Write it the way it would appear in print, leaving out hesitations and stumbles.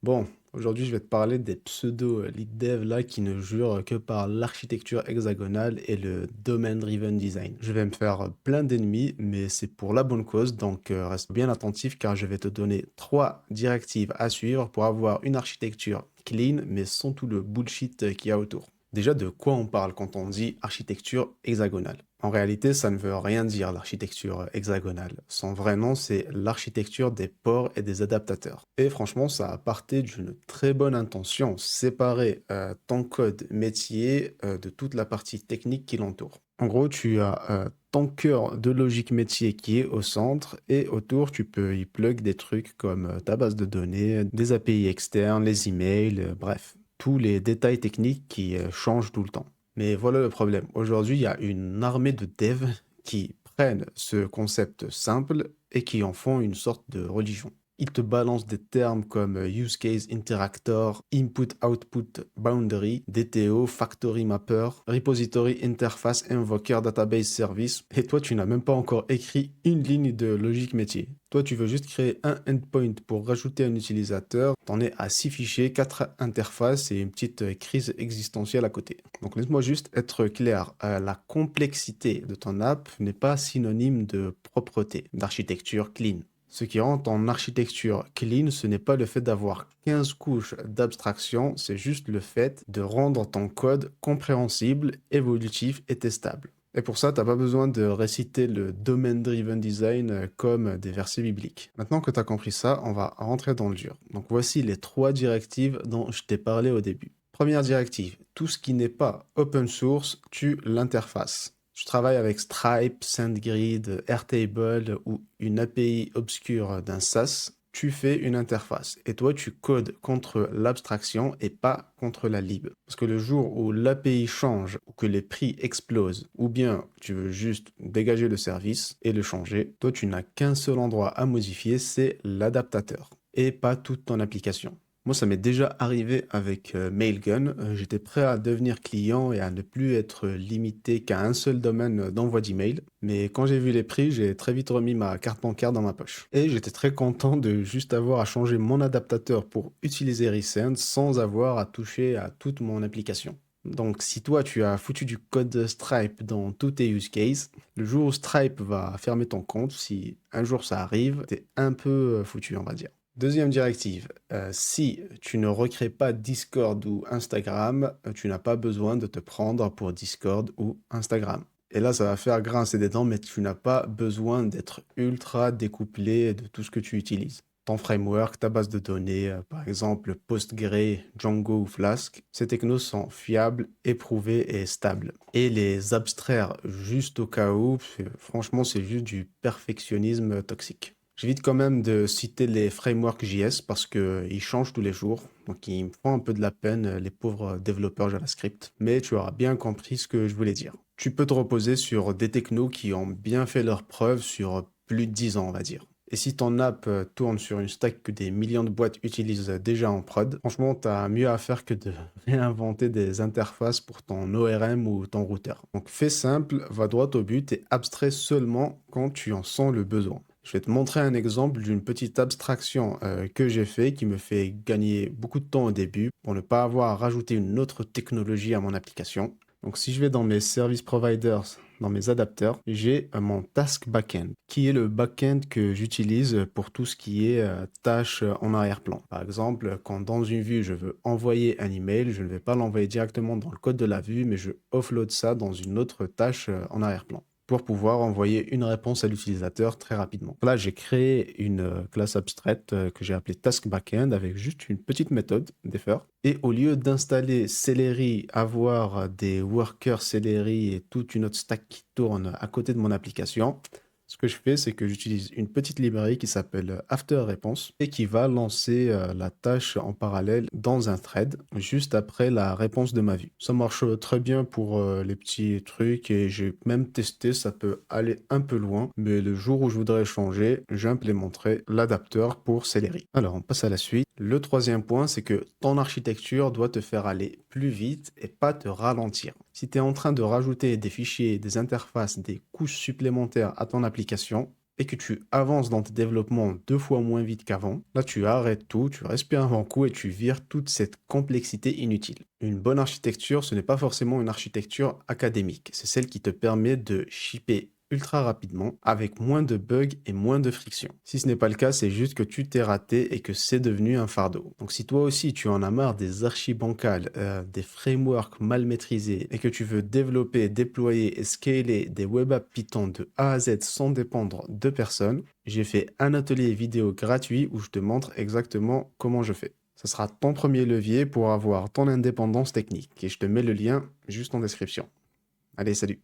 Bon, aujourd'hui, je vais te parler des pseudo lead dev là qui ne jurent que par l'architecture hexagonale et le domain-driven design. Je vais me faire plein d'ennemis, mais c'est pour la bonne cause, donc reste bien attentif car je vais te donner trois directives à suivre pour avoir une architecture clean, mais sans tout le bullshit qu'il y a autour. Déjà, de quoi on parle quand on dit architecture hexagonale? En réalité, ça ne veut rien dire l'architecture hexagonale. Son vrai nom, c'est l'architecture des ports et des adaptateurs. Et franchement, ça a parté d'une très bonne intention, séparer ton code métier de toute la partie technique qui l'entoure. En gros, tu as ton cœur de logique métier qui est au centre et autour, tu peux y plug des trucs comme ta base de données, des API externes, les emails, bref, tous les détails techniques qui changent tout le temps. Mais voilà le problème. Aujourd'hui, il y a une armée de devs qui prennent ce concept simple et qui en font une sorte de religion. Ils te balancent des termes comme Use Case Interactor, Input-Output Boundary, DTO, Factory Mapper, Repository Interface Invoker Database Service, et toi tu n'as même pas encore écrit une ligne de logique métier. Toi tu veux juste créer un endpoint pour rajouter un utilisateur, t'en es à 6 fichiers, 4 interfaces et une petite crise existentielle à côté. Donc laisse-moi juste être clair, la complexité de ton app n'est pas synonyme de propreté, d'architecture clean. Ce qui rend ton architecture clean, ce n'est pas le fait d'avoir 15 couches d'abstraction, c'est juste le fait de rendre ton code compréhensible, évolutif et testable. Et pour ça, tu n'as pas besoin de réciter le domain-driven design comme des versets bibliques. Maintenant que tu as compris ça, on va rentrer dans le dur. Donc voici les trois directives dont je t'ai parlé au début. Première directive, tout ce qui n'est pas open source, tu l'interfaces. Je travaille avec Stripe, SendGrid, Airtable ou une API obscure d'un SaaS, tu fais une interface. Et toi, tu codes contre l'abstraction et pas contre la lib. Parce que le jour où l'API change, ou que les prix explosent, ou bien tu veux juste dégager le service et le changer, toi, tu n'as qu'un seul endroit à modifier, c'est l'adaptateur. Et pas toute ton application. Moi, ça m'est déjà arrivé avec Mailgun. J'étais prêt à devenir client et à ne plus être limité qu'à un seul domaine d'envoi d'email. Mais quand j'ai vu les prix, j'ai très vite remis ma carte bancaire dans ma poche. Et j'étais très content de juste avoir à changer mon adaptateur pour utiliser Resend sans avoir à toucher à toute mon application. Donc, si toi, tu as foutu du code Stripe dans tous tes use cases, le jour où Stripe va fermer ton compte, si un jour ça arrive, t'es un peu foutu, on va dire. Deuxième directive, si tu ne recrées pas Discord ou Instagram, tu n'as pas besoin de te prendre pour Discord ou Instagram. Et là, ça va faire grincer des dents, mais tu n'as pas besoin d'être ultra découplé de tout ce que tu utilises. Ton framework, ta base de données, par exemple Postgre, Django ou Flask, ces technos sont fiables, éprouvés et stables. Et les abstraire juste au cas où, franchement, c'est juste du perfectionnisme toxique. J'évite quand même de citer les frameworks JS parce qu'ils changent tous les jours. Donc ils me font un peu de la peine, les pauvres développeurs JavaScript. Mais tu auras bien compris ce que je voulais dire. Tu peux te reposer sur des technos qui ont bien fait leurs preuves sur plus de 10 ans, on va dire. Et si ton app tourne sur une stack que des millions de boîtes utilisent déjà en prod, franchement, tu as mieux à faire que de réinventer des interfaces pour ton ORM ou ton routeur. Donc fais simple, va droit au but et abstrais seulement quand tu en sens le besoin. Je vais te montrer un exemple d'une petite abstraction que j'ai fait qui me fait gagner beaucoup de temps au début pour ne pas avoir à rajouter une autre technologie à mon application. Donc si je vais dans mes service providers, dans mes adapteurs, j'ai mon task backend, qui est le backend que j'utilise pour tout ce qui est tâches en arrière-plan. Par exemple, quand dans une vue, je veux envoyer un email, je ne vais pas l'envoyer directement dans le code de la vue, mais je offload ça dans une autre tâche en arrière-plan pour pouvoir envoyer une réponse à l'utilisateur très rapidement. Là, j'ai créé une classe abstraite que j'ai appelée Task Backend avec juste une petite méthode, defer. Et au lieu d'installer Celery, avoir des workers Celery et toute une autre stack qui tourne à côté de mon application, ce que je fais, c'est que j'utilise une petite librairie qui s'appelle After Response et qui va lancer la tâche en parallèle dans un thread juste après la réponse de ma vue. Ça marche très bien pour les petits trucs et j'ai même testé, ça peut aller un peu loin, mais le jour où je voudrais changer, j'implémenterai l'adapteur pour Celery. Alors, on passe à la suite. Le troisième point, c'est que ton architecture doit te faire aller plus vite et pas te ralentir. Si tu es en train de rajouter des fichiers, des interfaces, des couches supplémentaires à ton application, et que tu avances dans tes développements 2 fois moins vite qu'avant, là tu arrêtes tout, tu respires un bon coup et tu vires toute cette complexité inutile. Une bonne architecture, ce n'est pas forcément une architecture académique, c'est celle qui te permet de shipper ultra rapidement, avec moins de bugs et moins de friction. Si ce n'est pas le cas, c'est juste que tu t'es raté et que c'est devenu un fardeau. Donc si toi aussi tu en as marre des archis bancales, des frameworks mal maîtrisés et que tu veux développer, déployer et scaler des web apps Python de A à Z sans dépendre de personne, j'ai fait un atelier vidéo gratuit où je te montre exactement comment je fais. Ce sera ton premier levier pour avoir ton indépendance technique et je te mets le lien juste en description. Allez, salut!